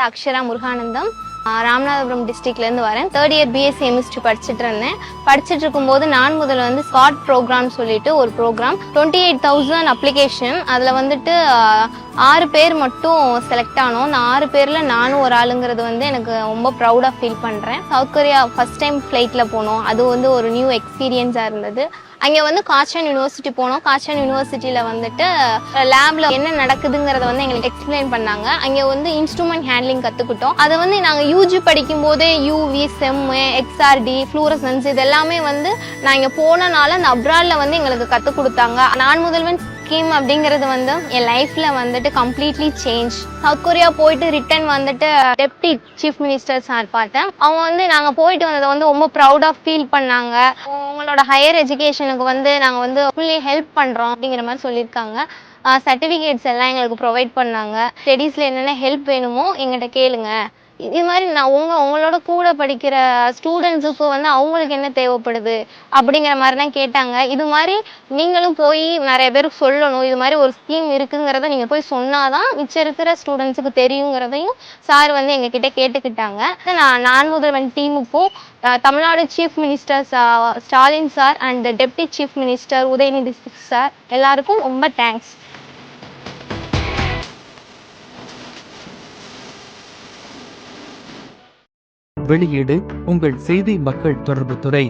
அக்ஷரா முருகானந்தம் ராமநாதபுரம் டிஸ்ட்ரிக்ட்லேருந்து வரேன். 3rd year BSc chemistry படிச்சுட்டு இருந்தேன். படிச்சுட்டு இருக்கும்போது நான் முதல்ல ஸ்காட் ப்ரோக்ராம் சொல்லிட்டு ஒரு ப்ரோக்ராம் 28,000 அப்ளிகேஷன். அதில் 6 பேர் மட்டும் செலக்ட் ஆனோம். அந்த 6 பேரில் நானும் ஒரு ஆளுங்கிறது எனக்கு ரொம்ப ப்ரௌடாக ஃபீல் பண்ணுறேன். சவுத் கொரியா ஃபர்ஸ்ட் டைம் ஃப்ளைட்டில் போனோம். அது ஒரு நியூ எக்ஸ்பீரியன்ஸாக இருந்தது. அங்கே காச்சன் யூனிவர்சிட்டி போனோம். காச்சன் யூனிவர்சிட்டியில் லேப்ல என்ன நடக்குதுங்கிறத எங்களுக்கு எக்ஸ்பிளைன் பண்ணாங்க. அங்கே இன்ஸ்ட்ருமெண்ட் ஹேண்ட்லிங் கற்றுக்கிட்டோம். அதை நாங்கள் யூஜி படிக்கும் போதே யூவி, செம், எக்ஸ்ஆர்டி, ஃப்ளூரசன்ஸ் இதெல்லாமே நான் இங்கே போனனால அந்த அப்ராட்ல எங்களுக்கு கற்றுக் கொடுத்தாங்க. நான் முதல்வன் ஸ்கீம் அப்படிங்கிறது என் லைஃப்ல கம்ப்ளீட்லி சேஞ்ச். சவுத் கொரியா போயிட்டு return deputy chief minister sir பார்த்தேன். அவங்க நாங்கள் போயிட்டு வந்ததை ரொம்ப ப்ரௌடாக ஃபீல் பண்ணாங்க. உங்களோட ஹையர் எஜுகேஷனுக்கு நாங்கள் ஃபுல்லி ஹெல்ப் பண்ணுறோம் அப்படிங்கிற மாதிரி சொல்லியிருக்காங்க. சர்டிஃபிகேட்ஸ் எல்லாம் எங்களுக்கு ப்ரொவைட் பண்ணாங்க. ஸ்டடீஸில் என்னென்ன ஹெல்ப் வேணுமோ எங்கிட்ட கேளுங்க. இது மாதிரி நான் உங்களோட கூட படிக்கிற ஸ்டூடெண்ட்ஸுக்கு அவங்களுக்கு என்ன தேவைப்படுது அப்படிங்கிற மாதிரிலாம் கேட்டாங்க. இது மாதிரி நீங்களும் போய் நிறைய பேருக்கு சொல்லணும். இது மாதிரி ஒரு ஸ்கீம் இருக்குங்கிறத நீங்கள் போய் சொன்னாதான் மிச்சம் இருக்கிற ஸ்டூடெண்ட்ஸுக்கு தெரியுங்கிறதையும் சார் எங்ககிட்ட கேட்டுக்கிட்டாங்க. நான் முதல்வன் டீமுக்கும் Tamil Nadu chief minister Stalin sir and deputy chief minister Udhayanidhi sir எல்லாருக்கும் ரொம்ப தேங்க்ஸ். வெளியீடு உங்கள் செய்தி மக்கள் தொடர்பு துறை.